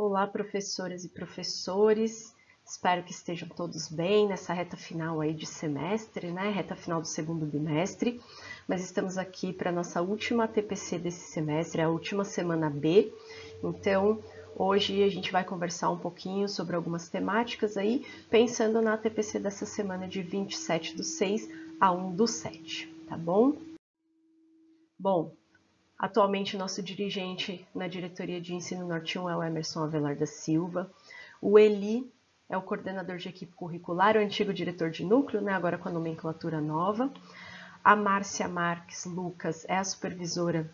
Olá, professoras e professores. Espero que estejam todos bem nessa reta final aí de semestre, né? Reta final do segundo bimestre. Mas estamos aqui para a nossa última TPC desse semestre, a última semana B. Então, hoje a gente vai conversar um pouquinho sobre algumas temáticas aí, pensando na TPC dessa semana de 27/6 a 1/7, tá bom? Bom, atualmente, nosso dirigente na diretoria de ensino Norte 1 é o Emerson Avelar da Silva. O Eli é o coordenador de equipe curricular, o antigo diretor de núcleo, né, agora com a nomenclatura nova. A Márcia Marques Lucas é a supervisora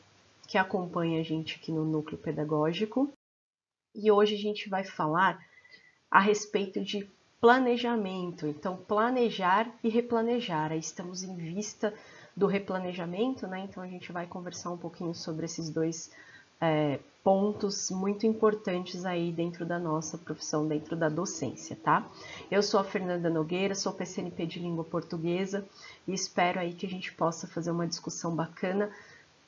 que acompanha a gente aqui no núcleo pedagógico. E hoje a gente vai falar a respeito de planejamento. Então, planejar e replanejar. Aí estamos em vista do replanejamento, né? Então a gente vai conversar um pouquinho sobre esses dois pontos muito importantes aí dentro da nossa profissão, dentro da docência, tá? Eu sou a Fernanda Nogueira, sou PCNP de Língua Portuguesa e espero aí que a gente possa fazer uma discussão bacana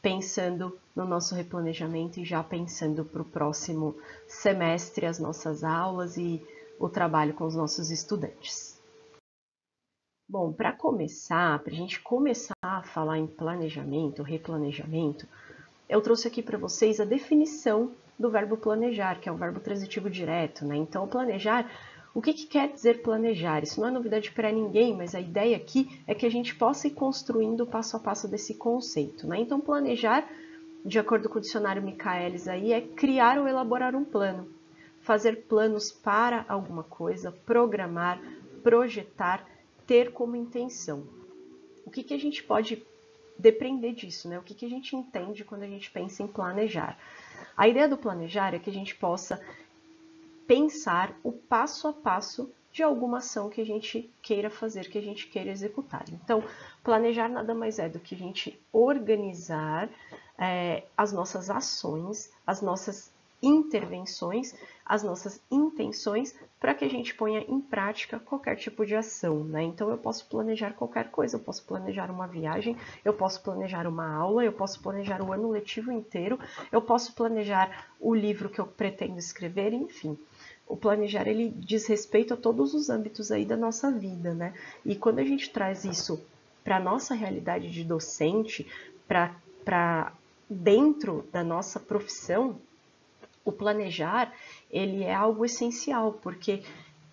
pensando no nosso replanejamento e já pensando para o próximo semestre, as nossas aulas e o trabalho com os nossos estudantes. Bom, para começar, para a gente começar a falar em planejamento, replanejamento, eu trouxe aqui para vocês a definição do verbo planejar, que é um verbo transitivo direto, né? Então, planejar, o que quer dizer planejar? Isso não é novidade para ninguém, mas a ideia aqui é que a gente possa ir construindo passo a passo desse conceito, né? Então, planejar, de acordo com o dicionário Michaelis aí, é criar ou elaborar um plano, fazer planos para alguma coisa, programar, projetar, ter como intenção. O que a gente pode depender disso, né? O que a gente entende quando a gente pensa em planejar? A ideia do planejar é que a gente possa pensar o passo a passo de alguma ação que a gente queira fazer, que a gente queira executar. Então, planejar nada mais é do que a gente organizar as nossas ações, as nossas intervenções, as nossas intenções para que a gente ponha em prática qualquer tipo de ação, né? Então eu posso planejar qualquer coisa, eu posso planejar uma viagem, eu posso planejar uma aula, eu posso planejar o ano letivo inteiro, eu posso planejar o livro que eu pretendo escrever, enfim. O planejar, ele diz respeito a todos os âmbitos aí da nossa vida, né? E quando a gente traz isso para a nossa realidade de docente, para dentro da nossa profissão, o planejar, ele é algo essencial, porque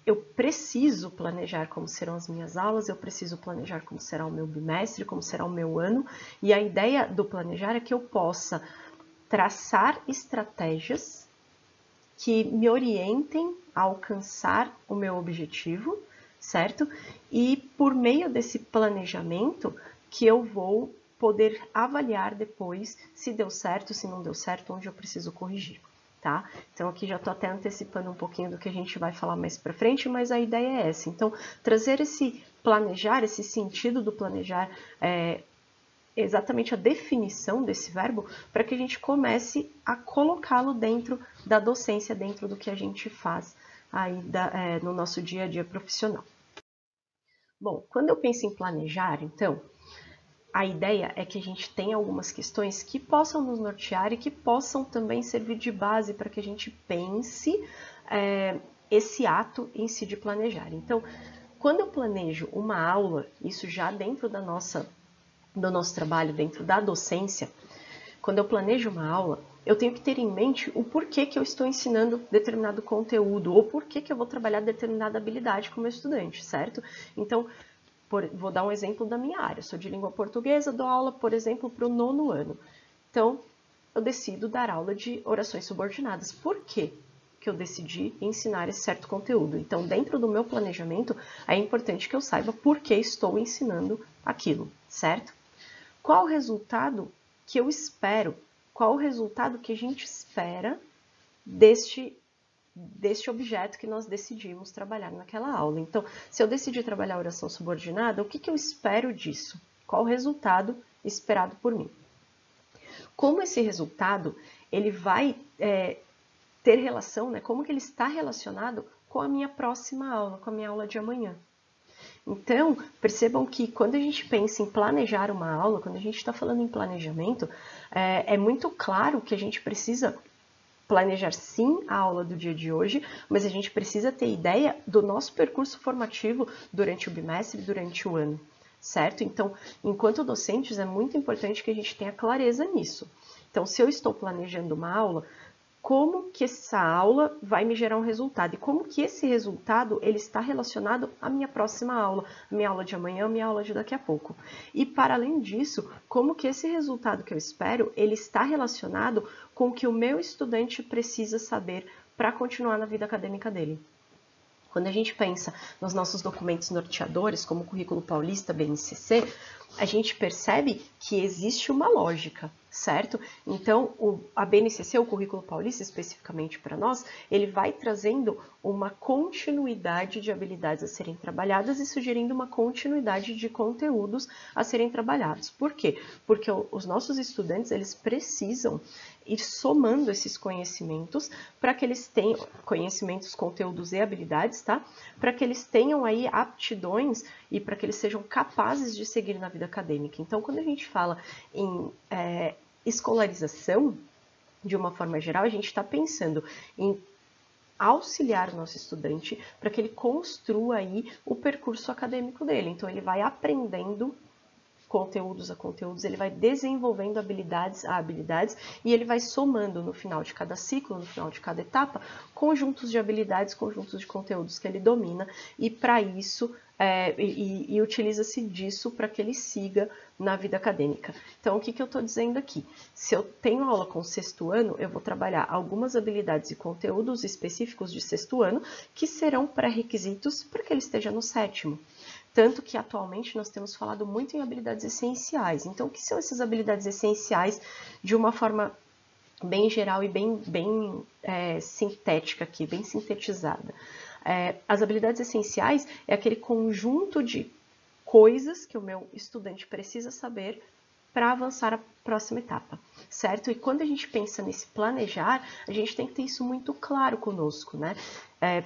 eu preciso planejar como serão as minhas aulas, eu preciso planejar como será o meu bimestre, como será o meu ano, e a ideia do planejar é que eu possa traçar estratégias que me orientem a alcançar o meu objetivo, certo? E por meio desse planejamento que eu vou poder avaliar depois se deu certo, se não deu certo, onde eu preciso corrigir. Tá? Então aqui já estou até antecipando um pouquinho do que a gente vai falar mais para frente, mas a ideia é essa. Então, trazer esse planejar, esse sentido do planejar, exatamente a definição desse verbo, para que a gente comece a colocá-lo dentro da docência, dentro do que a gente faz aí no nosso dia a dia profissional. Bom, quando eu penso em planejar, então, a ideia é que a gente tenha algumas questões que possam nos nortear e que possam também servir de base para que a gente pense esse ato em si de planejar. Então, quando eu planejo uma aula, isso já dentro do nosso trabalho, dentro da docência, quando eu planejo uma aula, eu tenho que ter em mente o porquê que eu estou ensinando determinado conteúdo ou porquê que eu vou trabalhar determinada habilidade com o meu estudante, certo? Então, vou dar um exemplo da minha área. Eu sou de língua portuguesa, dou aula, por exemplo, para o 9º ano. Então, eu decido dar aula de orações subordinadas. Por quê que eu decidi ensinar esse certo conteúdo? Então, dentro do meu planejamento, é importante que eu saiba por que estou ensinando aquilo, certo? Qual o resultado que eu espero? Qual o resultado que a gente espera deste objeto que nós decidimos trabalhar naquela aula? Então, se eu decidir trabalhar a oração subordinada, o que eu espero disso? Qual o resultado esperado por mim? Como esse resultado ele vai ter relação, né? Como que ele está relacionado com a minha próxima aula, com a minha aula de amanhã? Então, percebam que quando a gente pensa em planejar uma aula, quando a gente está falando em planejamento, é muito claro que a gente precisa planejar sim a aula do dia de hoje, mas a gente precisa ter ideia do nosso percurso formativo durante o bimestre, durante o ano, certo? Então, enquanto docentes, é muito importante que a gente tenha clareza nisso. Então, se eu estou planejando uma aula, como que essa aula vai me gerar um resultado e como que esse resultado ele está relacionado à minha próxima aula, minha aula de amanhã, minha aula de daqui a pouco. E para além disso, como que esse resultado que eu espero, ele está relacionado com o que o meu estudante precisa saber para continuar na vida acadêmica dele. Quando a gente pensa nos nossos documentos norteadores, como o Currículo Paulista, BNCC, a gente percebe que existe uma lógica, certo? Então, a BNCC, o Currículo Paulista, especificamente para nós, ele vai trazendo uma continuidade de habilidades a serem trabalhadas e sugerindo uma continuidade de conteúdos a serem trabalhados. Por quê? Porque os nossos estudantes, eles precisam ir somando esses conhecimentos para que eles tenham conhecimentos, conteúdos e habilidades, tá? Para que eles tenham aí aptidões e para que eles sejam capazes de seguir na vida acadêmica. Então, quando a gente fala em escolarização, de uma forma geral, a gente está pensando em auxiliar o nosso estudante para que ele construa aí o percurso acadêmico dele. Então, ele vai aprendendo conteúdos a conteúdos, ele vai desenvolvendo habilidades a habilidades e ele vai somando no final de cada ciclo, no final de cada etapa, conjuntos de habilidades, conjuntos de conteúdos que ele domina e para isso utiliza-se disso para que ele siga na vida acadêmica. Então, o que eu estou dizendo aqui? Se eu tenho aula com sexto ano, eu vou trabalhar algumas habilidades e conteúdos específicos de sexto ano que serão pré-requisitos para que ele esteja no sétimo. Tanto que atualmente nós temos falado muito em habilidades essenciais. Então, o que são essas habilidades essenciais de uma forma bem geral e bem sintética aqui, bem sintetizada? As habilidades essenciais é aquele conjunto de coisas que o meu estudante precisa saber para avançar a próxima etapa, certo? E quando a gente pensa nesse planejar, a gente tem que ter isso muito claro conosco, né?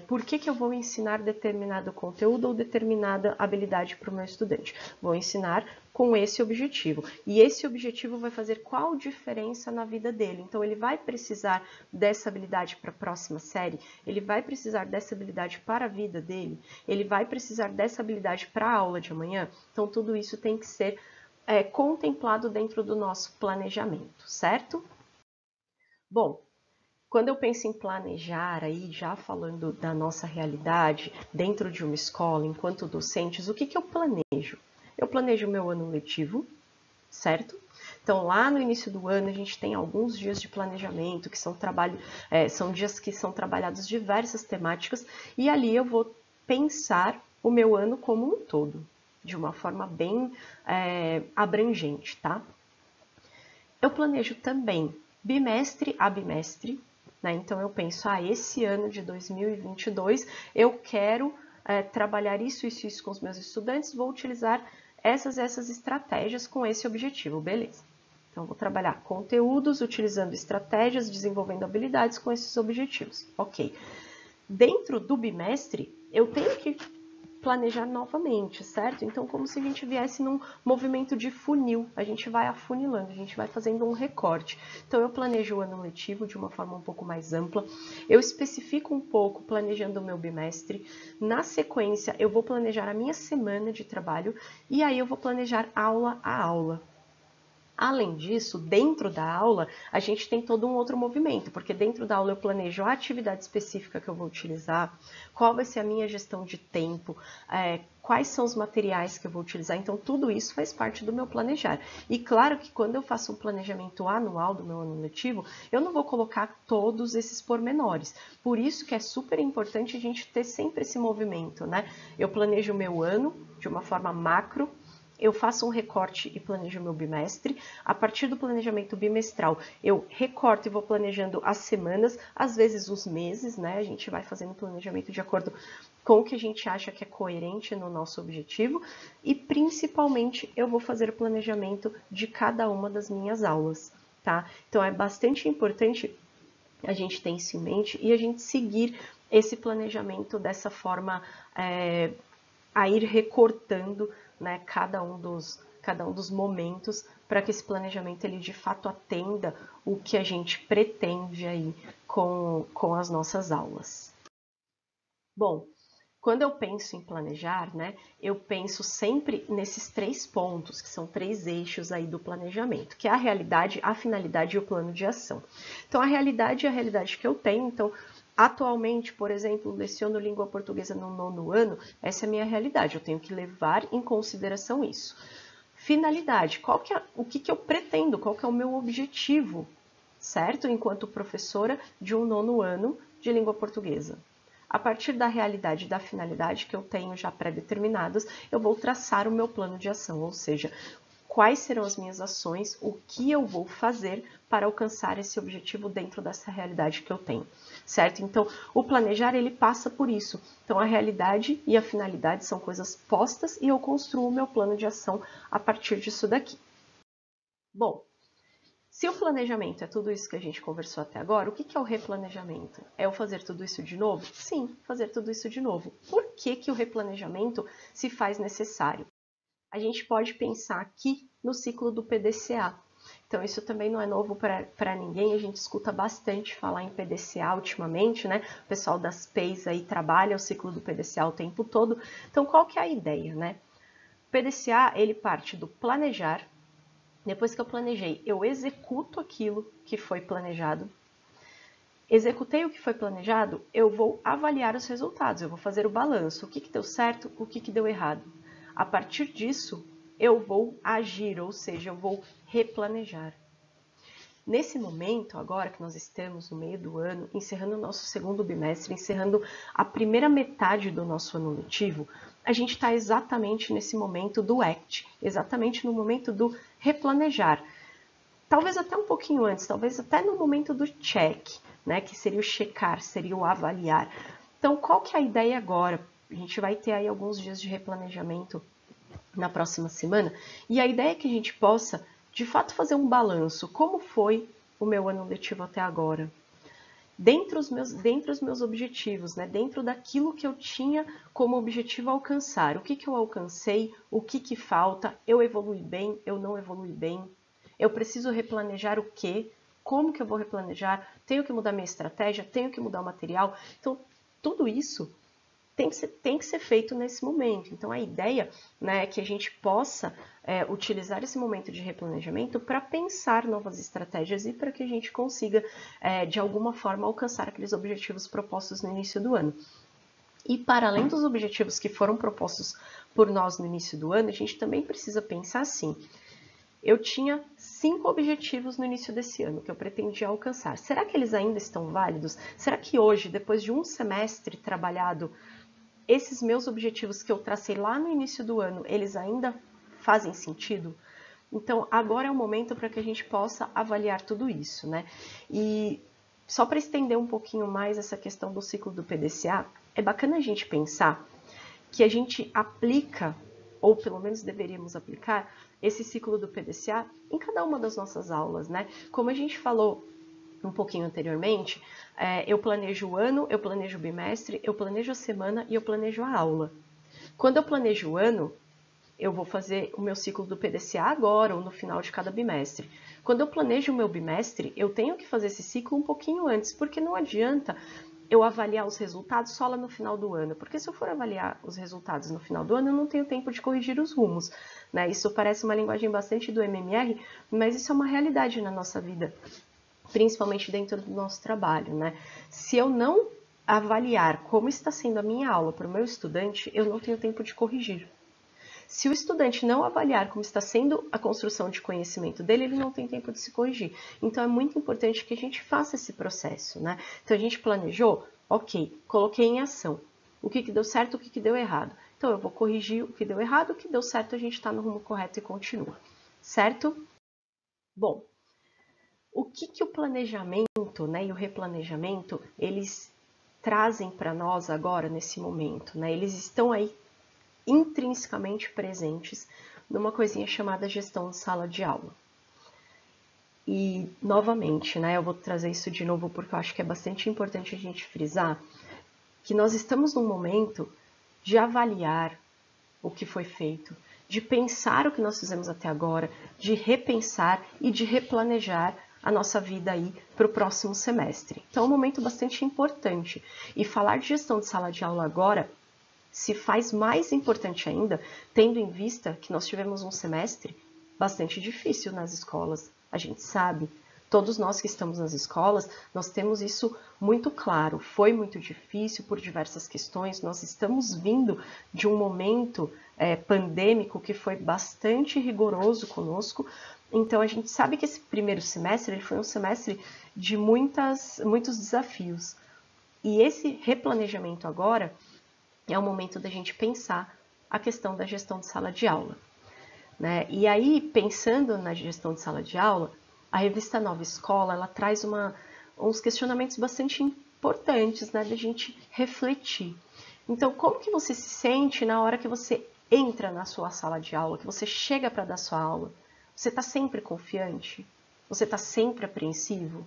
Por que eu vou ensinar determinado conteúdo ou determinada habilidade para o meu estudante? Vou ensinar com esse objetivo. E esse objetivo vai fazer qual diferença na vida dele? Então, ele vai precisar dessa habilidade para a próxima série? Ele vai precisar dessa habilidade para a vida dele? Ele vai precisar dessa habilidade para a aula de amanhã? Então, tudo isso tem que ser contemplado dentro do nosso planejamento, certo? Bom, quando eu penso em planejar, aí já falando da nossa realidade dentro de uma escola, enquanto docentes, o que eu planejo? Eu planejo o meu ano letivo, certo? Então, lá no início do ano, a gente tem alguns dias de planejamento, que são dias que são trabalhados diversas temáticas, e ali eu vou pensar o meu ano como um todo, de uma forma bem abrangente, tá? Eu planejo também bimestre a bimestre, né? Então, eu penso, esse ano de 2022, eu quero trabalhar isso com os meus estudantes, vou utilizar essas estratégias com esse objetivo, beleza. Então, vou trabalhar conteúdos, utilizando estratégias, desenvolvendo habilidades com esses objetivos, ok. Dentro do bimestre, eu tenho que planejar novamente, certo? Então, como se a gente viesse num movimento de funil, a gente vai afunilando, a gente vai fazendo um recorte. Então, eu planejo o ano letivo de uma forma um pouco mais ampla, eu especifico um pouco planejando o meu bimestre, na sequência eu vou planejar a minha semana de trabalho e aí eu vou planejar aula a aula. Além disso, dentro da aula, a gente tem todo um outro movimento, porque dentro da aula eu planejo a atividade específica que eu vou utilizar, qual vai ser a minha gestão de tempo, quais são os materiais que eu vou utilizar, então tudo isso faz parte do meu planejar. E claro que quando eu faço um planejamento anual do meu ano letivo, eu não vou colocar todos esses pormenores. Por isso que é super importante a gente ter sempre esse movimento, né? Eu planejo o meu ano de uma forma macro, eu faço um recorte e planejo o meu bimestre. A partir do planejamento bimestral, eu recorto e vou planejando as semanas, às vezes os meses, né? A gente vai fazendo planejamento de acordo com o que a gente acha que é coerente no nosso objetivo. E, principalmente, eu vou fazer o planejamento de cada uma das minhas aulas, tá? Então, é bastante importante a gente ter isso em mente e a gente seguir esse planejamento dessa forma, a ir recortando, né, cada um dos momentos para que esse planejamento ele de fato atenda o que a gente pretende aí com as nossas aulas. Bom, quando eu penso em planejar, né, eu penso sempre nesses 3 pontos, que são 3 eixos aí do planejamento, que é a realidade, a finalidade e o plano de ação. Então, a realidade é a realidade que eu tenho. Então, atualmente, por exemplo, leciono língua portuguesa no 9º ano, essa é a minha realidade, eu tenho que levar em consideração isso. Finalidade, o que eu pretendo, qual que é o meu objetivo, certo? Enquanto professora de um 9º ano de língua portuguesa. A partir da realidade e da finalidade que eu tenho já pré-determinadas, eu vou traçar o meu plano de ação, ou seja, quais serão as minhas ações, o que eu vou fazer para alcançar esse objetivo dentro dessa realidade que eu tenho, certo? Então, o planejar, ele passa por isso. Então, a realidade e a finalidade são coisas postas e eu construo o meu plano de ação a partir disso daqui. Bom, se o planejamento é tudo isso que a gente conversou até agora, o que é o replanejamento? É eu fazer tudo isso de novo? Sim, fazer tudo isso de novo. Por que o replanejamento se faz necessário? A gente pode pensar aqui no ciclo do PDCA. Então, isso também não é novo para ninguém, a gente escuta bastante falar em PDCA ultimamente, né? O pessoal das PEIs aí trabalha o ciclo do PDCA o tempo todo. Então, qual que é a ideia, né? O PDCA, ele parte do planejar. Depois que eu planejei, eu executo aquilo que foi planejado. Executei o que foi planejado, eu vou avaliar os resultados, eu vou fazer o balanço, o que deu certo, o que deu errado. A partir disso, eu vou agir, ou seja, eu vou replanejar. Nesse momento, agora que nós estamos no meio do ano, encerrando o nosso 2º bimestre, encerrando a primeira metade do nosso ano letivo, a gente está exatamente nesse momento do ACT, exatamente no momento do replanejar. Talvez até um pouquinho antes, talvez até no momento do check, né, que seria o checar, seria o avaliar. Então, qual que é a ideia agora? A gente vai ter aí alguns dias de replanejamento na próxima semana, e a ideia é que a gente possa, de fato, fazer um balanço. Como foi o meu ano letivo até agora? Dentro dos meus objetivos, né? Dentro daquilo que eu tinha como objetivo alcançar. O que eu alcancei? O que falta? Eu evolui bem? Eu não evolui bem? Eu preciso replanejar o quê? Como que eu vou replanejar? Tenho que mudar minha estratégia? Tenho que mudar o material? Então, tudo isso tem que ser feito nesse momento. Então, a ideia, né, é que a gente possa utilizar esse momento de replanejamento para pensar novas estratégias e para que a gente consiga, de alguma forma, alcançar aqueles objetivos propostos no início do ano. E para além dos objetivos que foram propostos por nós no início do ano, a gente também precisa pensar assim: eu tinha 5 objetivos no início desse ano que eu pretendia alcançar. Será que eles ainda estão válidos? Será que hoje, depois de um semestre trabalhado, esses meus objetivos que eu tracei lá no início do ano, eles ainda fazem sentido? Então, agora é o momento para que a gente possa avaliar tudo isso, né? E só para estender um pouquinho mais essa questão do ciclo do PDCA, é bacana a gente pensar que a gente aplica, ou pelo menos deveríamos aplicar, esse ciclo do PDCA em cada uma das nossas aulas, né? Como a gente falou um pouquinho anteriormente, eu planejo o ano, eu planejo o bimestre, eu planejo a semana e eu planejo a aula. Quando eu planejo o ano, eu vou fazer o meu ciclo do PDCA agora ou no final de cada bimestre. Quando eu planejo o meu bimestre, eu tenho que fazer esse ciclo um pouquinho antes, porque não adianta eu avaliar os resultados só lá no final do ano, porque se eu for avaliar os resultados no final do ano, eu não tenho tempo de corrigir os rumos, né? Isso parece uma linguagem bastante do MMR, mas isso é uma realidade na nossa vida, principalmente dentro do nosso trabalho, né? Se eu não avaliar como está sendo a minha aula para o meu estudante, eu não tenho tempo de corrigir. Se o estudante não avaliar como está sendo a construção de conhecimento dele, ele não tem tempo de se corrigir. Então, é muito importante que a gente faça esse processo, né? Então, a gente planejou, ok, coloquei em ação. O que deu certo, o que deu errado. Então, eu vou corrigir o que deu errado, o que deu certo, a gente está no rumo correto e continua, certo? Bom, o que o planejamento, né, e o replanejamento, eles trazem para nós agora, nesse momento, né? Eles estão aí intrinsecamente presentes numa coisinha chamada gestão de sala de aula. E, novamente, né, eu vou trazer isso de novo porque eu acho que é bastante importante a gente frisar que nós estamos num momento de avaliar o que foi feito, de pensar o que nós fizemos até agora, de repensar e de replanejar a nossa vida aí para o próximo semestre. Então é um momento bastante importante. E falar de gestão de sala de aula agora se faz mais importante ainda, tendo em vista que nós tivemos um semestre bastante difícil nas escolas. A gente sabe, todos nós que estamos nas escolas, nós temos isso muito claro. Foi muito difícil por diversas questões. Nós estamos vindo de um momento pandêmico que foi bastante rigoroso conosco. Então, a gente sabe que esse primeiro semestre ele foi um semestre de muitos desafios. E esse replanejamento agora é o momento da gente pensar a questão da gestão de sala de aula, né? E aí, pensando na gestão de sala de aula, a revista Nova Escola, ela traz uns questionamentos bastante importantes, né, da gente refletir. Então, como que você se sente na hora que você entra na sua sala de aula, que você chega para dar sua aula? Você está sempre confiante? Você está sempre apreensivo?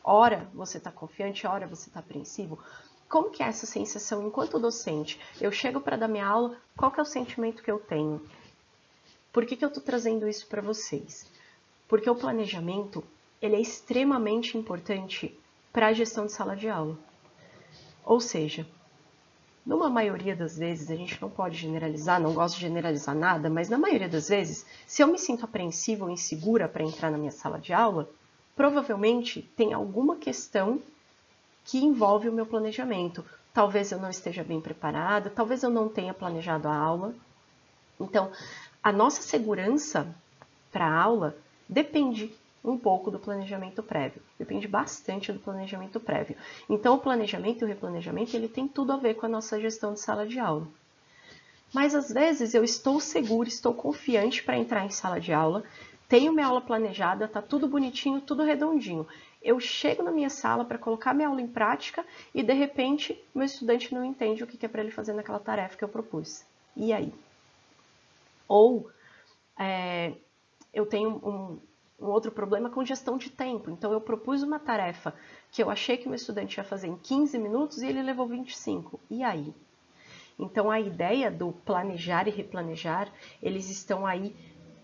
Ora você está confiante, ora você está apreensivo? Como que é essa sensação enquanto docente? Eu chego para dar minha aula, qual que é o sentimento que eu tenho? Por que eu estou trazendo isso para vocês? Porque o planejamento ele é extremamente importante para a gestão de sala de aula. Ou seja, numa maioria das vezes, a gente não pode generalizar, não gosto de generalizar nada, mas na maioria das vezes, se eu me sinto apreensiva ou insegura para entrar na minha sala de aula, provavelmente tem alguma questão que envolve o meu planejamento. Talvez eu não esteja bem preparada, talvez eu não tenha planejado a aula. Então, a nossa segurança para a aula depende um pouco do planejamento prévio. Depende bastante do planejamento prévio. Então, o planejamento e o replanejamento, ele tem tudo a ver com a nossa gestão de sala de aula. Mas, às vezes, eu estou segura, estou confiante para entrar em sala de aula, tenho minha aula planejada, está tudo bonitinho, tudo redondinho. Eu chego na minha sala para colocar minha aula em prática e, de repente, meu estudante não entende o que é para ele fazer naquela tarefa que eu propus. E aí? Ou eu tenho um outro problema com gestão de tempo. Então, eu propus uma tarefa que eu achei que o meu estudante ia fazer em 15 minutos e ele levou 25. E aí? Então, a ideia do planejar e replanejar, eles estão aí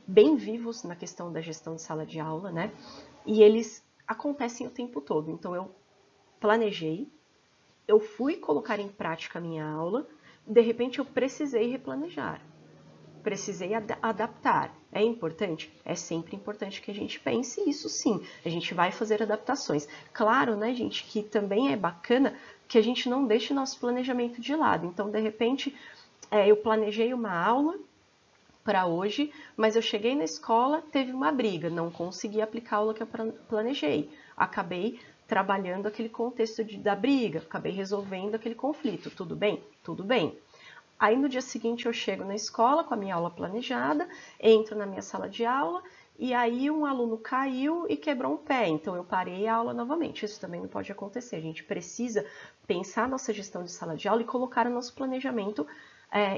bem vivos na questão da gestão de sala de aula, né? E eles acontecem o tempo todo. Então, eu planejei, eu fui colocar em prática a minha aula, de repente eu precisei replanejar, precisei adaptar. É importante? É sempre importante que a gente pense isso sim, a gente vai fazer adaptações. Claro, né, gente, que também é bacana que a gente não deixe nosso planejamento de lado. Então, de repente, eu planejei uma aula para hoje, mas eu cheguei na escola, teve uma briga, não consegui aplicar a aula que eu planejei. Acabei trabalhando aquele contexto da briga, acabei resolvendo aquele conflito. Tudo bem? Tudo bem. Aí no dia seguinte eu chego na escola com a minha aula planejada, entro na minha sala de aula e aí um aluno caiu e quebrou um pé, então eu parei a aula novamente. Isso também não pode acontecer. A gente precisa pensar a nossa gestão de sala de aula e colocar o nosso planejamento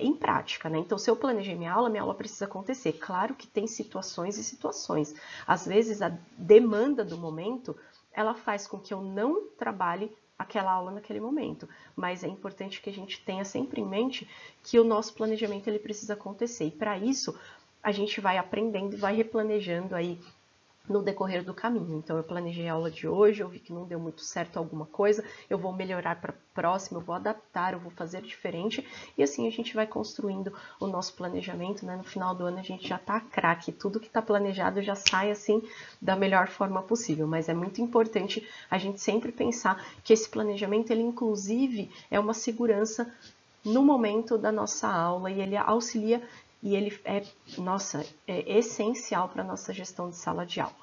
em prática, né? Então, se eu planejei minha aula precisa acontecer. Claro que tem situações e situações. Às vezes, a demanda do momento, ela faz com que eu não trabalhe aquela aula naquele momento. Mas é importante que a gente tenha sempre em mente que o nosso planejamento ele precisa acontecer. E para isso, a gente vai aprendendo e vai replanejando aí no decorrer do caminho. Então, eu planejei a aula de hoje, eu vi que não deu muito certo alguma coisa, eu vou melhorar para a próxima, eu vou adaptar, eu vou fazer diferente, e assim a gente vai construindo o nosso planejamento, né? No final do ano a gente já tá craque, tudo que tá planejado já sai assim da melhor forma possível, mas é muito importante a gente sempre pensar que esse planejamento, ele inclusive é uma segurança no momento da nossa aula, e ele auxilia e ele é essencial para a nossa gestão de sala de aula.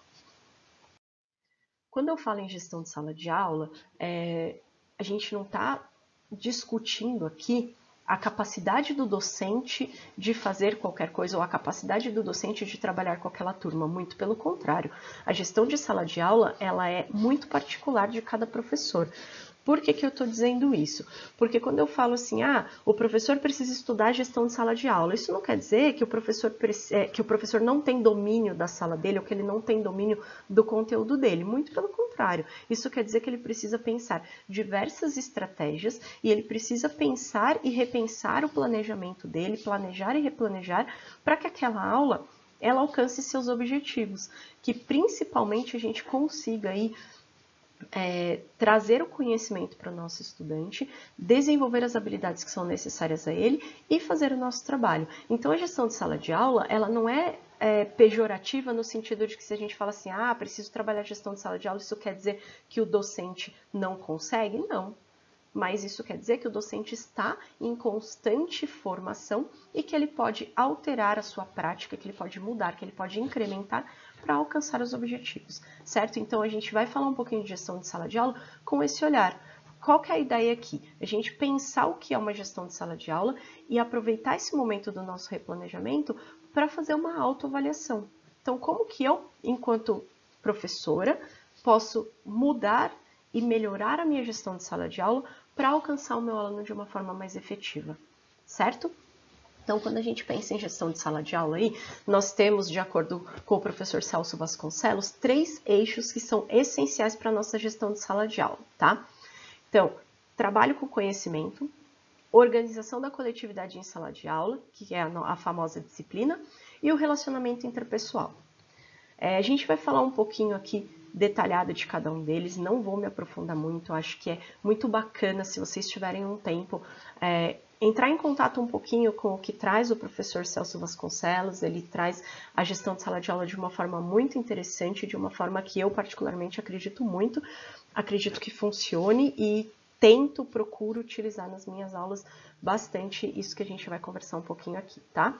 Quando eu falo em gestão de sala de aula, a gente não está discutindo aqui a capacidade do docente de fazer qualquer coisa ou a capacidade do docente de trabalhar com aquela turma, muito pelo contrário. A gestão de sala de aula, ela é muito particular de cada professor. Por que que eu estou dizendo isso? Porque quando eu falo assim, o professor precisa estudar gestão de sala de aula, isso não quer dizer que o professor não tem domínio da sala dele ou que ele não tem domínio do conteúdo dele. Muito pelo contrário. Isso quer dizer que ele precisa pensar diversas estratégias e ele precisa pensar e repensar o planejamento dele, planejar e replanejar para que aquela aula ela alcance seus objetivos, que principalmente a gente consiga aí trazer o conhecimento para o nosso estudante, desenvolver as habilidades que são necessárias a ele e fazer o nosso trabalho. Então, a gestão de sala de aula, ela não é pejorativa no sentido de que se a gente fala assim, preciso trabalhar gestão de sala de aula, isso quer dizer que o docente não consegue? Não. Mas isso quer dizer que o docente está em constante formação e que ele pode alterar a sua prática, que ele pode mudar, que ele pode incrementar para alcançar os objetivos, certo? Então, a gente vai falar um pouquinho de gestão de sala de aula com esse olhar. Qual que é a ideia aqui? A gente pensar o que é uma gestão de sala de aula e aproveitar esse momento do nosso replanejamento para fazer uma autoavaliação. Então, como que eu, enquanto professora, posso mudar e melhorar a minha gestão de sala de aula para alcançar o meu aluno de uma forma mais efetiva, certo? Então, quando a gente pensa em gestão de sala de aula aí, nós temos, de acordo com o professor Celso Vasconcelos, 3 eixos que são essenciais para a nossa gestão de sala de aula, tá? Então, trabalho com conhecimento, organização da coletividade em sala de aula, que é a famosa disciplina, e o relacionamento interpessoal. A gente vai falar um pouquinho aqui detalhado de cada um deles, não vou me aprofundar muito, acho que é muito bacana se vocês tiverem um tempo, entrar em contato um pouquinho com o que traz o professor Celso Vasconcelos. Ele traz a gestão de sala de aula de uma forma muito interessante, de uma forma que eu particularmente acredito muito, acredito que funcione e procuro utilizar nas minhas aulas bastante isso que a gente vai conversar um pouquinho aqui, tá?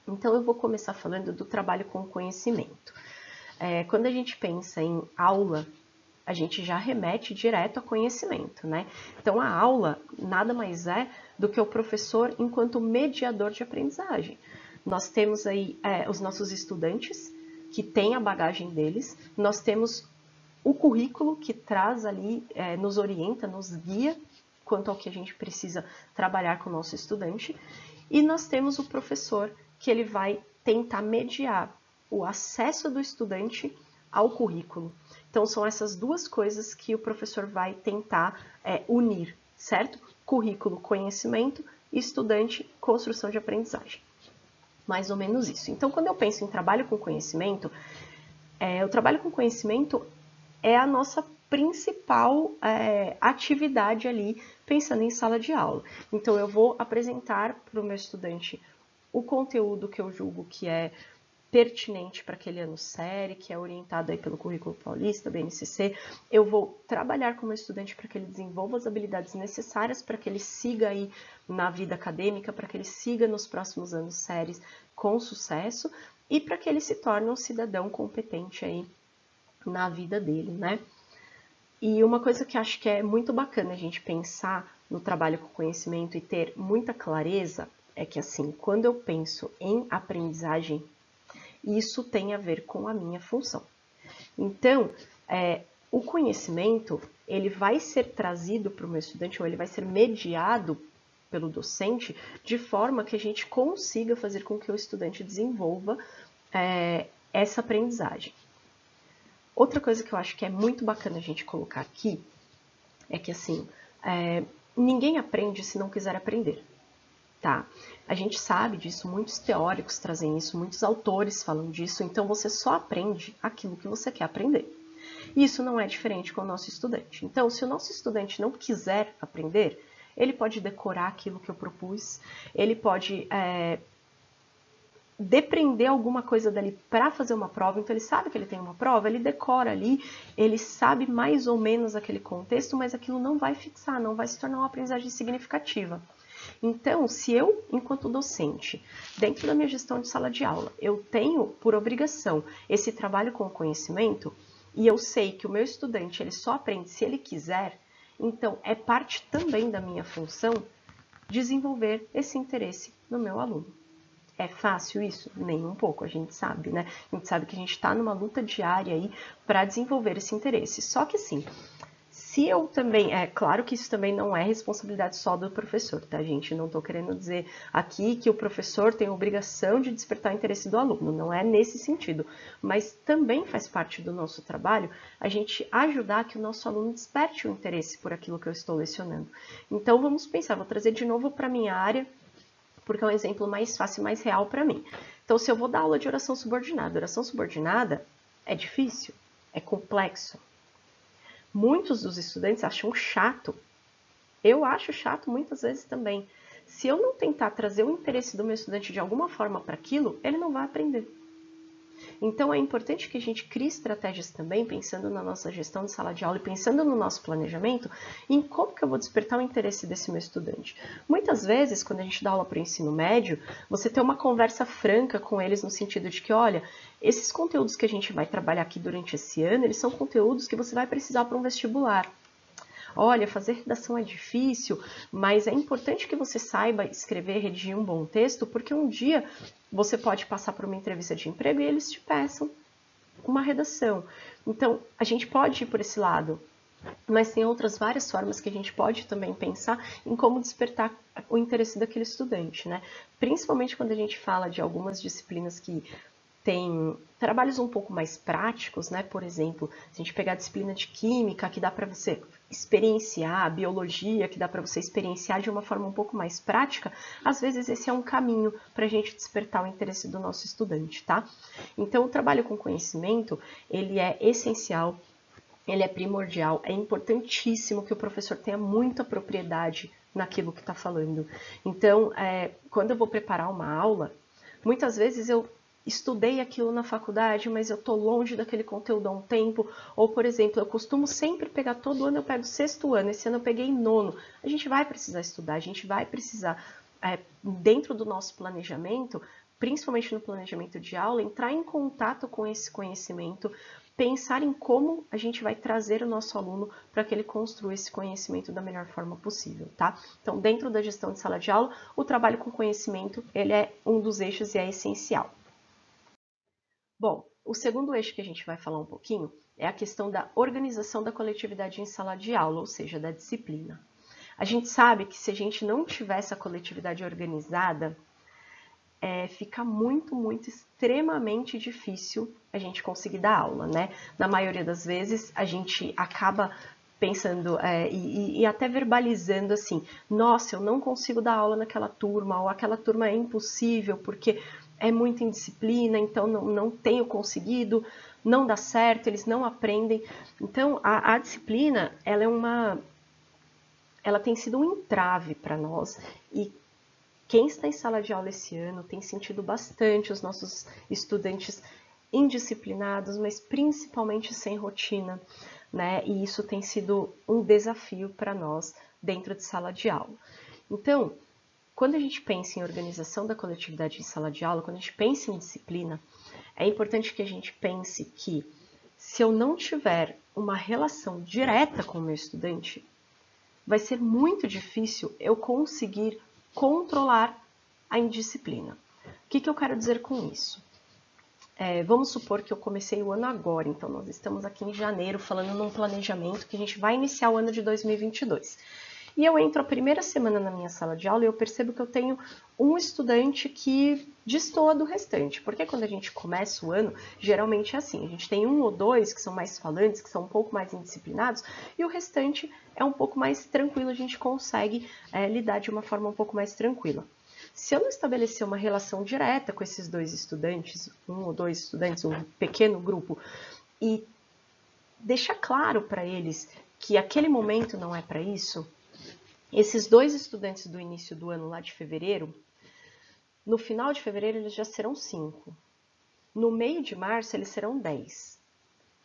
Então, eu vou começar falando do trabalho com conhecimento. Quando a gente pensa em aula, a gente já remete direto a conhecimento, né? Então, a aula nada mais é do que o professor enquanto mediador de aprendizagem. Nós temos aí os nossos estudantes, que têm a bagagem deles, nós temos o currículo que traz ali, nos orienta, nos guia quanto ao que a gente precisa trabalhar com o nosso estudante, e nós temos o professor, que ele vai tentar mediar o acesso do estudante ao currículo. Então, são essas duas coisas que o professor vai tentar unir, certo? Currículo, conhecimento, estudante, construção de aprendizagem. Mais ou menos isso. Então, quando eu penso em trabalho com conhecimento, o trabalho com conhecimento é a nossa principal atividade ali, pensando em sala de aula. Então, eu vou apresentar para o meu estudante o conteúdo que eu julgo que é pertinente para aquele ano série, que é orientado aí pelo Currículo Paulista, BNCC. Eu vou trabalhar com o meu estudante para que ele desenvolva as habilidades necessárias para que ele siga aí na vida acadêmica, para que ele siga nos próximos anos séries com sucesso e para que ele se torne um cidadão competente aí na vida dele, né? E uma coisa que acho que é muito bacana a gente pensar no trabalho com conhecimento e ter muita clareza é que, assim, quando eu penso em aprendizagem, isso tem a ver com a minha função. Então, o conhecimento, ele vai ser trazido para o meu estudante, ou ele vai ser mediado pelo docente, de forma que a gente consiga fazer com que o estudante desenvolva essa aprendizagem. Outra coisa que eu acho que é muito bacana a gente colocar aqui é que, assim, ninguém aprende se não quiser aprender, tá? A gente sabe disso, muitos teóricos trazem isso, muitos autores falam disso, então você só aprende aquilo que você quer aprender. E isso não é diferente com o nosso estudante. Então, se o nosso estudante não quiser aprender, ele pode decorar aquilo que eu propus, ele pode depreender alguma coisa dali para fazer uma prova, então ele sabe que ele tem uma prova, ele decora ali, ele sabe mais ou menos aquele contexto, mas aquilo não vai fixar, não vai se tornar uma aprendizagem significativa. Então, se eu, enquanto docente, dentro da minha gestão de sala de aula, eu tenho por obrigação esse trabalho com o conhecimento, e eu sei que o meu estudante ele só aprende se ele quiser, então é parte também da minha função desenvolver esse interesse no meu aluno. É fácil isso? Nem um pouco, a gente sabe, né? A gente sabe que a gente está numa luta diária aí para desenvolver esse interesse. Só que, assim, se eu também, é claro que isso também não é responsabilidade só do professor, tá, gente? Não estou querendo dizer aqui que o professor tem a obrigação de despertar o interesse do aluno, não é nesse sentido, mas também faz parte do nosso trabalho a gente ajudar que o nosso aluno desperte o interesse por aquilo que eu estou lecionando. Então, vamos pensar, vou trazer de novo para a minha área, porque é um exemplo mais fácil e mais real para mim. Então, se eu vou dar aula de oração subordinada é difícil, é complexo. Muitos dos estudantes acham chato. Eu acho chato muitas vezes também. Se eu não tentar trazer o interesse do meu estudante de alguma forma para aquilo, ele não vai aprender. Então, é importante que a gente crie estratégias também, pensando na nossa gestão de sala de aula e pensando no nosso planejamento, em como que eu vou despertar o interesse desse meu estudante. Muitas vezes, quando a gente dá aula para o ensino médio, você tem uma conversa franca com eles no sentido de que, olha, esses conteúdos que a gente vai trabalhar aqui durante esse ano, eles são conteúdos que você vai precisar para um vestibular. Olha, fazer redação é difícil, mas é importante que você saiba escrever, redigir um bom texto, porque um dia você pode passar por uma entrevista de emprego e eles te peçam uma redação. Então, a gente pode ir por esse lado, mas tem outras várias formas que a gente pode também pensar em como despertar o interesse daquele estudante, né? Principalmente quando a gente fala de algumas disciplinas que tem trabalhos um pouco mais práticos, né? Por exemplo, se a gente pegar a disciplina de química, que dá para você experienciar, biologia, que dá para você experienciar de uma forma um pouco mais prática, às vezes esse é um caminho para a gente despertar o interesse do nosso estudante, tá? Então, o trabalho com conhecimento, ele é essencial, ele é primordial, é importantíssimo que o professor tenha muita propriedade naquilo que está falando. Então, quando eu vou preparar uma aula, muitas vezes eu estudei aquilo na faculdade, mas eu estou longe daquele conteúdo há um tempo. Ou, por exemplo, eu costumo sempre pegar todo ano, eu pego sexto ano, esse ano eu peguei nono. A gente vai precisar estudar, a gente vai precisar, dentro do nosso planejamento, principalmente no planejamento de aula, entrar em contato com esse conhecimento, pensar em como a gente vai trazer o nosso aluno para que ele construa esse conhecimento da melhor forma possível, tá? Então, dentro da gestão de sala de aula, o trabalho com conhecimento, ele é um dos eixos e é essencial. Bom, o segundo eixo que a gente vai falar um pouquinho é a questão da organização da coletividade em sala de aula, ou seja, da disciplina. A gente sabe que se a gente não tiver essa coletividade organizada, fica muito, extremamente difícil a gente conseguir dar aula, né? Na maioria das vezes, a gente acaba pensando e até verbalizando assim, nossa, eu não consigo dar aula naquela turma, ou aquela turma é impossível, porque é muita indisciplina, então não tenho conseguido, não dá certo, eles não aprendem. Então, a disciplina, ela tem sido um entrave para nós, e quem está em sala de aula esse ano tem sentido bastante os nossos estudantes indisciplinados, mas principalmente sem rotina, né? E isso tem sido um desafio para nós dentro de sala de aula. Então, quando a gente pensa em organização da coletividade em sala de aula, quando a gente pensa em disciplina, é importante que a gente pense que se eu não tiver uma relação direta com o meu estudante, vai ser muito difícil eu conseguir controlar a indisciplina. O que eu quero dizer com isso? Vamos supor que eu comecei o ano agora, então nós estamos aqui em janeiro falando num planejamento que a gente vai iniciar o ano de 2022. E eu entro a primeira semana na minha sala de aula e eu percebo que eu tenho um estudante que destoa do restante. Porque quando a gente começa o ano, geralmente é assim, a gente tem um ou dois que são mais falantes, que são um pouco mais indisciplinados, e o restante é um pouco mais tranquilo, a gente consegue lidar de uma forma um pouco mais tranquila. Se eu não estabelecer uma relação direta com esses dois estudantes, um ou dois estudantes, um pequeno grupo, e deixar claro para eles que aquele momento não é para isso, esses dois estudantes do início do ano, lá de fevereiro, no final de fevereiro eles já serão 5. No meio de março eles serão 10.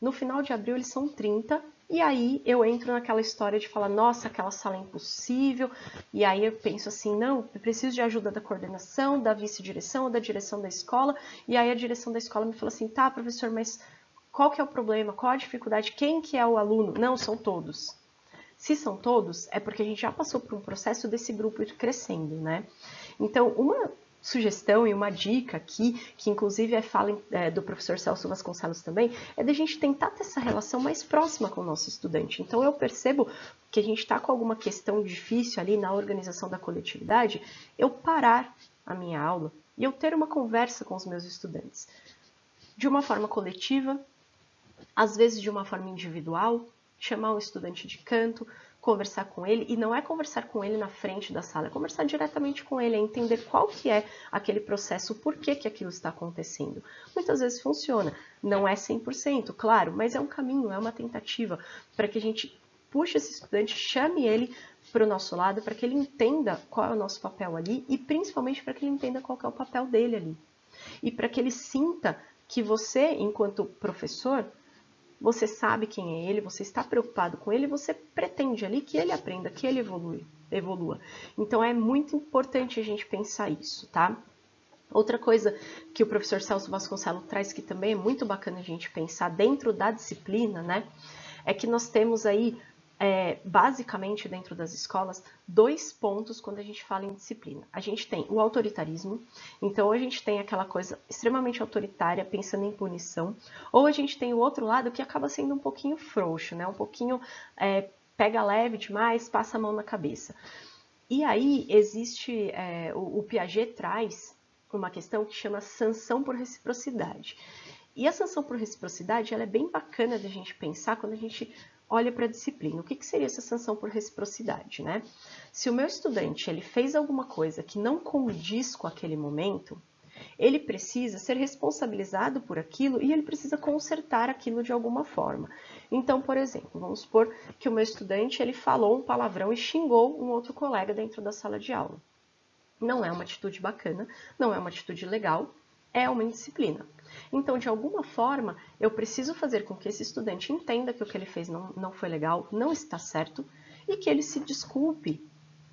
No final de abril eles são 30. E aí eu entro naquela história de falar, nossa, aquela sala é impossível. E aí eu penso assim, não, eu preciso de ajuda da coordenação, da vice-direção ou da direção da escola. E aí a direção da escola me fala assim, tá, professor, mas qual que é o problema? Qual a dificuldade? Quem que é o aluno? Não, são todos. Se são todos, é porque a gente já passou por um processo desse grupo ir crescendo, né? Então, sugestão e uma dica aqui, que inclusive é fala do professor Celso Vasconcelos também, é da gente tentar ter essa relação mais próxima com o nosso estudante. Então eu percebo que a gente está com alguma questão difícil ali na organização da coletividade, eu parar a minha aula e eu ter uma conversa com os meus estudantes. De uma forma coletiva, às vezes de uma forma individual, chamar um estudante de canto, conversar com ele, e não é conversar com ele na frente da sala, é conversar diretamente com ele, é entender qual que é aquele processo, por que que aquilo está acontecendo. Muitas vezes funciona, não é 100%, claro, mas é um caminho, é uma tentativa para que a gente puxe esse estudante, chame ele para o nosso lado, para que ele entenda qual é o nosso papel ali e principalmente para que ele entenda qual que é o papel dele ali. E para que ele sinta que você, enquanto professor, você sabe quem é ele, você está preocupado com ele, você pretende ali que ele aprenda, que ele evolua. Então é muito importante a gente pensar isso, tá? Outra coisa que o professor Celso Vasconcelos traz que também é muito bacana a gente pensar dentro da disciplina, né? É que nós temos aí, basicamente dentro das escolas, 2 pontos quando a gente fala em disciplina. A gente tem o autoritarismo, então a gente tem aquela coisa extremamente autoritária, pensando em punição, ou a gente tem o outro lado que acaba sendo um pouquinho frouxo, né? Um pouquinho pega leve demais, passa a mão na cabeça. E aí existe, o Piaget traz uma questão que chama sanção por reciprocidade. E a sanção por reciprocidade ela é bem bacana de a gente pensar quando a gente olha para a disciplina. O que seria essa sanção por reciprocidade, né? Se o meu estudante ele fez alguma coisa que não condiz com aquele momento, ele precisa ser responsabilizado por aquilo e ele precisa consertar aquilo de alguma forma. Então, por exemplo, vamos supor que o meu estudante ele falou um palavrão e xingou um outro colega dentro da sala de aula. Não é uma atitude bacana, não é uma atitude legal, é uma indisciplina. Então, de alguma forma, eu preciso fazer com que esse estudante entenda que o que ele fez não foi legal, não está certo, e que ele se desculpe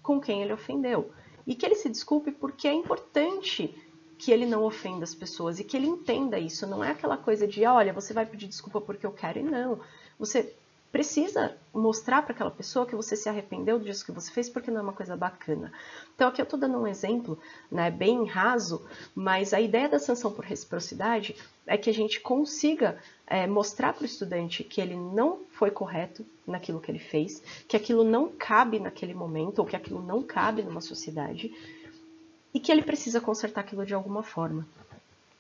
com quem ele ofendeu. E que ele se desculpe porque é importante que ele não ofenda as pessoas e que ele entenda isso. Não é aquela coisa de, olha, você vai pedir desculpa porque eu quero, e não. Você precisa mostrar para aquela pessoa que você se arrependeu disso que você fez porque não é uma coisa bacana. Então aqui eu estou dando um exemplo, né, bem raso, mas a ideia da sanção por reciprocidade é que a gente consiga mostrar para o estudante que ele não foi correto naquilo que ele fez, que aquilo não cabe naquele momento ou que aquilo não cabe numa sociedade e que ele precisa consertar aquilo de alguma forma.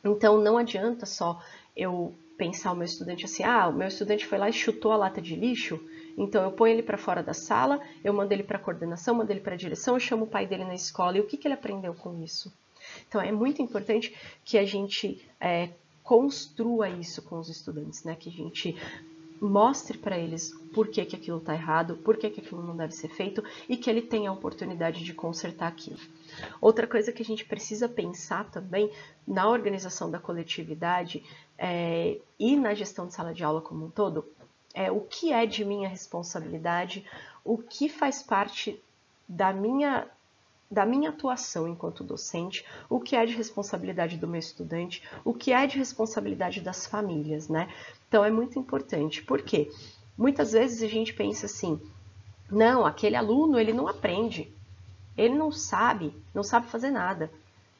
Então não adianta só eu pensar o meu estudante assim, o meu estudante foi lá e chutou a lata de lixo, então eu ponho ele para fora da sala, eu mando ele para a coordenação, mando ele para a direção, eu chamo o pai dele na escola, e o que ele aprendeu com isso? Então é muito importante que a gente construa isso com os estudantes, né? Que a gente mostre para eles por que aquilo está errado, por que aquilo não deve ser feito e que ele tenha a oportunidade de consertar aquilo. Outra coisa que a gente precisa pensar também na organização da coletividade e na gestão de sala de aula como um todo é o que é de minha responsabilidade, o que faz parte da minha atuação enquanto docente, o que é de responsabilidade do meu estudante, o que é de responsabilidade das famílias, né? Então é muito importante, porque muitas vezes a gente pensa assim, não, aquele aluno ele não aprende, ele não sabe fazer nada,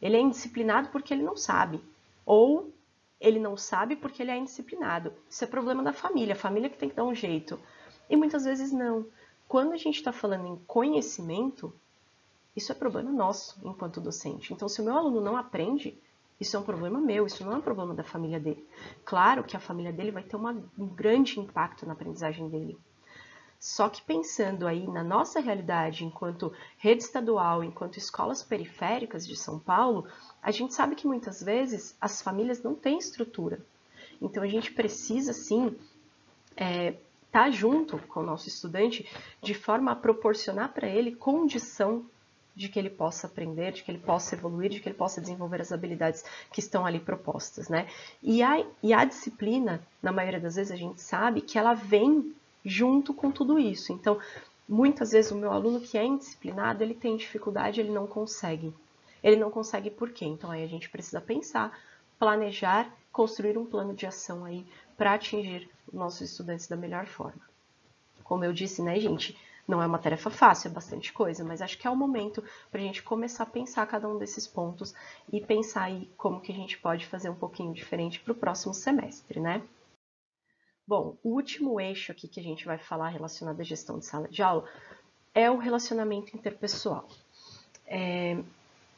ele é indisciplinado porque ele não sabe, ou ele não sabe porque ele é indisciplinado. Isso é problema da família, a família que tem que dar um jeito. E muitas vezes não. Quando a gente está falando em conhecimento, isso é problema nosso enquanto docente. Então, se o meu aluno não aprende, isso é um problema meu, isso não é um problema da família dele. Claro que a família dele vai ter um grande impacto na aprendizagem dele. Só que pensando aí na nossa realidade enquanto rede estadual, enquanto escolas periféricas de São Paulo, a gente sabe que muitas vezes as famílias não têm estrutura. Então, a gente precisa, sim, estar junto com o nosso estudante de forma a proporcionar para ele condição de que ele possa aprender, de que ele possa evoluir, de que ele possa desenvolver as habilidades que estão ali propostas, né? E a disciplina, na maioria das vezes, a gente sabe que ela vem junto com tudo isso. Então, muitas vezes o meu aluno que é indisciplinado, ele tem dificuldade, ele não consegue. Ele não consegue por quê? Então, aí a gente precisa pensar, planejar, construir um plano de ação aí para atingir nossos estudantes da melhor forma. Como eu disse, né, gente? Não é uma tarefa fácil, é bastante coisa, mas acho que é o momento para a gente começar a pensar cada um desses pontos e pensar aí como que a gente pode fazer um pouquinho diferente para o próximo semestre, né? Bom, o último eixo aqui que a gente vai falar relacionado à gestão de sala de aula é o relacionamento interpessoal.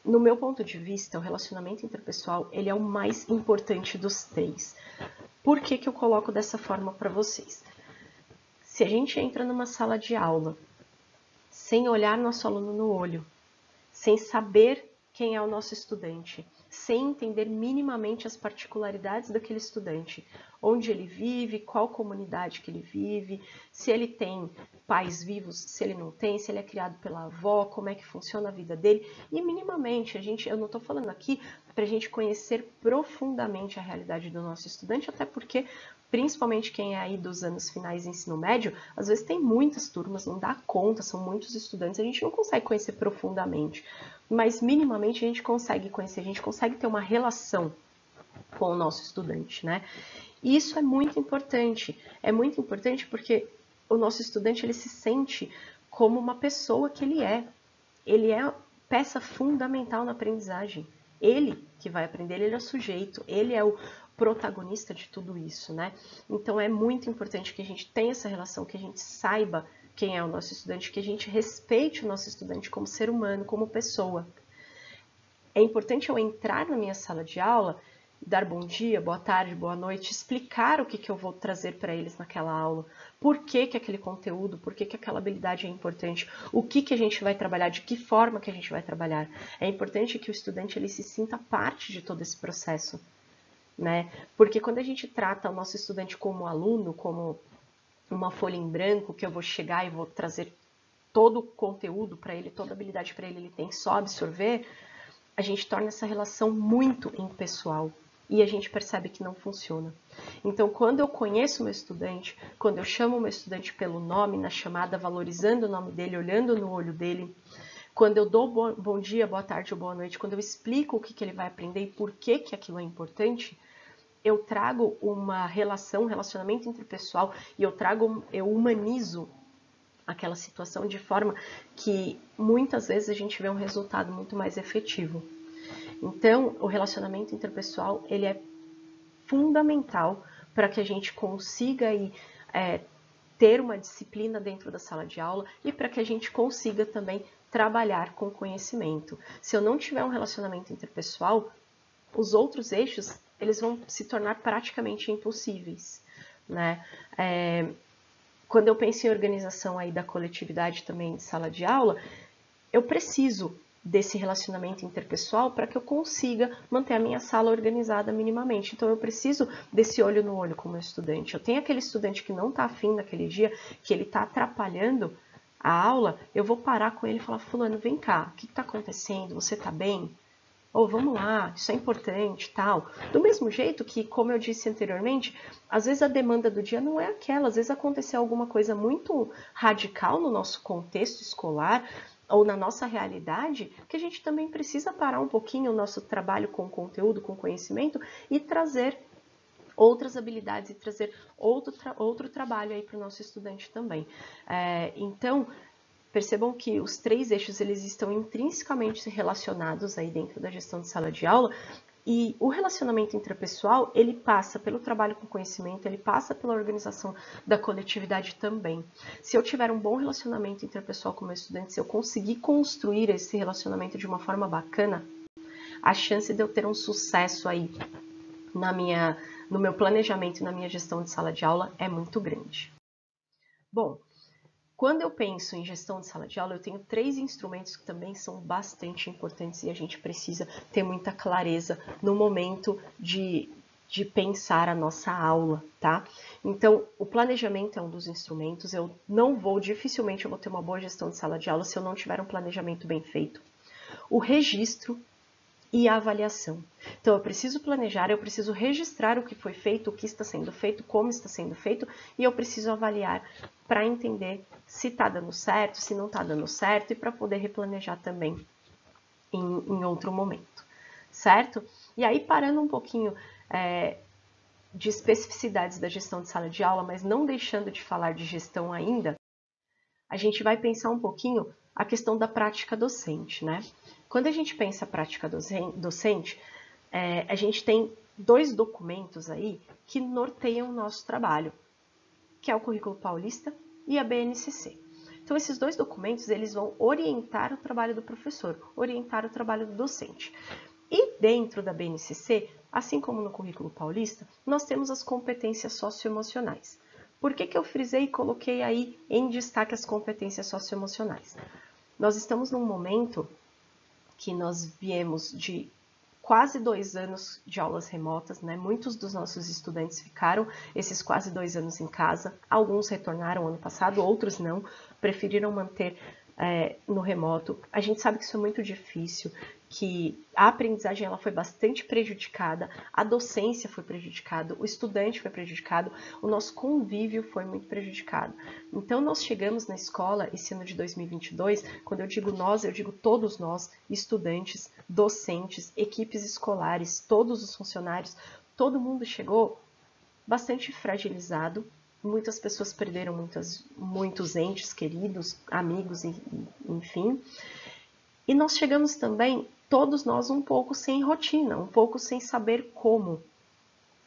No meu ponto de vista, o relacionamento interpessoal ele é o mais importante dos três. Por que que eu coloco dessa forma para vocês? Se a gente entra numa sala de aula sem olhar nosso aluno no olho, sem saber quem é o nosso estudante, sem entender minimamente as particularidades daquele estudante, onde ele vive, qual comunidade que ele vive, se ele tem pais vivos, se ele não tem, se ele é criado pela avó, como é que funciona a vida dele, e minimamente, eu não estou falando aqui para a gente conhecer profundamente a realidade do nosso estudante, até porque principalmente quem é aí dos anos finais de ensino médio, às vezes tem muitas turmas, não dá conta, são muitos estudantes, a gente não consegue conhecer profundamente, mas minimamente a gente consegue conhecer, a gente consegue ter uma relação com o nosso estudante, né? E isso é muito importante porque o nosso estudante ele se sente como uma pessoa que ele é peça fundamental na aprendizagem. Ele que vai aprender, ele é o sujeito, ele é o protagonista de tudo isso, né? Então é muito importante que a gente tenha essa relação, que a gente saiba quem é o nosso estudante, que a gente respeite o nosso estudante como ser humano, como pessoa. É importante eu entrar na minha sala de aula, dar bom dia, boa tarde, boa noite, explicar o que eu vou trazer para eles naquela aula, por que aquele conteúdo, por que aquela habilidade é importante, o que a gente vai trabalhar, de que forma que a gente vai trabalhar. É importante que o estudante ele se sinta parte de todo esse processo, né? Porque quando a gente trata o nosso estudante como aluno, como uma folha em branco, que eu vou chegar e vou trazer todo o conteúdo para ele, toda a habilidade para ele, ele tem só absorver, a gente torna essa relação muito impessoal e a gente percebe que não funciona. Então, quando eu conheço o meu estudante, quando eu chamo o meu estudante pelo nome na chamada, valorizando o nome dele, olhando no olho dele, quando eu dou bom dia, boa tarde ou boa noite, quando eu explico o que ele vai aprender e por que aquilo é importante, eu trago uma relação, um relacionamento interpessoal e eu humanizo aquela situação de forma que muitas vezes a gente vê um resultado muito mais efetivo. Então, o relacionamento interpessoal ele é fundamental para que a gente consiga aí, ter uma disciplina dentro da sala de aula e para que a gente consiga também trabalhar com conhecimento. Se eu não tiver um relacionamento interpessoal, os outros eixos eles vão se tornar praticamente impossíveis, né? Quando eu penso em organização aí da coletividade também de sala de aula, eu preciso desse relacionamento interpessoal para que eu consiga manter a minha sala organizada minimamente. Então, eu preciso desse olho no olho com o meu estudante. Eu tenho aquele estudante que não está afim naquele dia, que ele está atrapalhando a aula, eu vou parar com ele e falar, fulano, vem cá, o que está acontecendo? Você está bem? Ou vamos lá, isso é importante, tal. Do mesmo jeito que, como eu disse anteriormente, às vezes a demanda do dia não é aquela, às vezes aconteceu alguma coisa muito radical no nosso contexto escolar ou na nossa realidade, que a gente também precisa parar um pouquinho o nosso trabalho com conteúdo, com conhecimento e trazer outras habilidades e trazer outro trabalho aí para o nosso estudante também. Então, percebam que os três eixos eles estão intrinsecamente relacionados aí dentro da gestão de sala de aula e o relacionamento interpessoal ele passa pelo trabalho com conhecimento, ele passa pela organização da coletividade também. Se eu tiver um bom relacionamento interpessoal com o meu estudante, se eu conseguir construir esse relacionamento de uma forma bacana, a chance de eu ter um sucesso aí no meu planejamento e na minha gestão de sala de aula é muito grande. Bom, quando eu penso em gestão de sala de aula, eu tenho 3 instrumentos que também são bastante importantes e a gente precisa ter muita clareza no momento de pensar a nossa aula, tá? Então, o planejamento é um dos instrumentos, dificilmente eu vou ter uma boa gestão de sala de aula se eu não tiver um planejamento bem feito. O registro e a avaliação. Então, eu preciso planejar, eu preciso registrar o que foi feito, o que está sendo feito, como está sendo feito, e eu preciso avaliar para entender se está dando certo, se não está dando certo, e para poder replanejar também em outro momento, certo? E aí, parando um pouquinho de especificidades da gestão de sala de aula, mas não deixando de falar de gestão ainda, a gente vai pensar um pouquinho a questão da prática docente, né? Quando a gente pensa prática docente, a gente tem 2 documentos aí que norteiam o nosso trabalho, que é o Currículo Paulista e a BNCC. Então, esses 2 documentos, eles vão orientar o trabalho do professor, orientar o trabalho do docente. E dentro da BNCC, assim como no Currículo Paulista, nós temos as competências socioemocionais. Por que eu frisei e coloquei aí em destaque as competências socioemocionais? Nós estamos num momento que nós viemos de quase 2 anos de aulas remotas, né? Muitos dos nossos estudantes ficaram esses quase 2 anos em casa, alguns retornaram ano passado, outros não, preferiram manter no remoto. A gente sabe que isso é muito difícil, que a aprendizagem ela foi bastante prejudicada, a docência foi prejudicada, o estudante foi prejudicado, o nosso convívio foi muito prejudicado. Então, nós chegamos na escola esse ano de 2022, quando eu digo nós, eu digo todos nós, estudantes, docentes, equipes escolares, todos os funcionários, todo mundo chegou bastante fragilizado. Muitas pessoas perderam muitos entes queridos, amigos, enfim. E nós chegamos também, todos nós, um pouco sem rotina, um pouco sem saber como.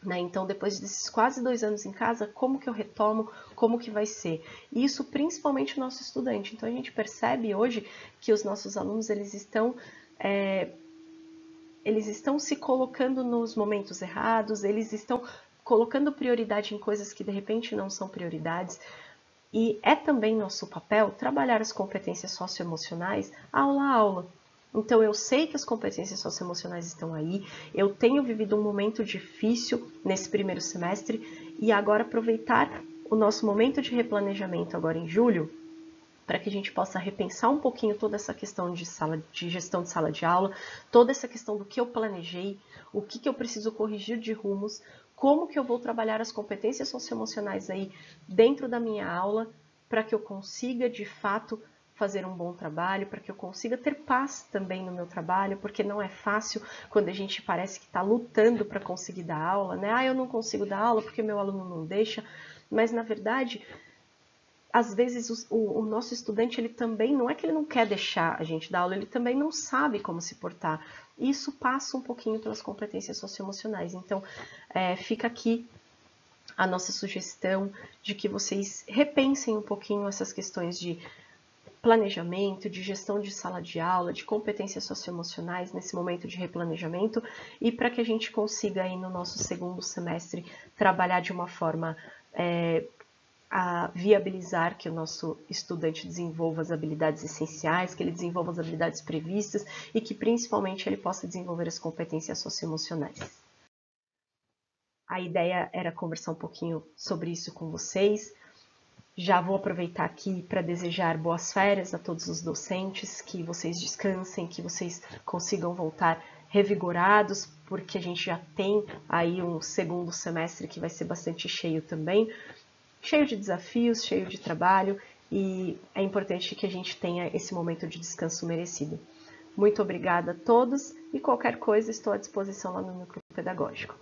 Né? Então, depois desses quase 2 anos em casa, como que eu retomo, como que vai ser? E isso principalmente o nosso estudante. Então, a gente percebe hoje que os nossos alunos, eles estão se colocando nos momentos errados, eles estão colocando prioridade em coisas que de repente não são prioridades. E é também nosso papel trabalhar as competências socioemocionais aula a aula. Então, eu sei que as competências socioemocionais estão aí, eu tenho vivido um momento difícil nesse primeiro semestre e agora aproveitar o nosso momento de replanejamento agora em julho, para que a gente possa repensar um pouquinho toda essa questão de gestão de sala de aula, toda essa questão do que eu planejei, o que eu preciso corrigir de rumos, como que eu vou trabalhar as competências socioemocionais aí dentro da minha aula, para que eu consiga, de fato, fazer um bom trabalho, para que eu consiga ter paz também no meu trabalho, porque não é fácil quando a gente parece que está lutando para conseguir dar aula, né? Ah, eu não consigo dar aula porque meu aluno não deixa, mas na verdade, às vezes o nosso estudante, ele também, não é que ele não quer deixar a gente dar aula, ele também não sabe como se portar. E isso passa um pouquinho pelas competências socioemocionais. Então, fica aqui a nossa sugestão de que vocês repensem um pouquinho essas questões de planejamento, de gestão de sala de aula, de competências socioemocionais nesse momento de replanejamento e para que a gente consiga aí no nosso segundo semestre trabalhar de uma forma a viabilizar que o nosso estudante desenvolva as habilidades essenciais, que ele desenvolva as habilidades previstas e que principalmente ele possa desenvolver as competências socioemocionais. A ideia era conversar um pouquinho sobre isso com vocês. Já vou aproveitar aqui para desejar boas férias a todos os docentes, que vocês descansem, que vocês consigam voltar revigorados, porque a gente já tem aí um segundo semestre que vai ser bastante cheio também, cheio de desafios, cheio de trabalho, e é importante que a gente tenha esse momento de descanso merecido. Muito obrigada a todos e qualquer coisa estou à disposição lá no Núcleo Pedagógico.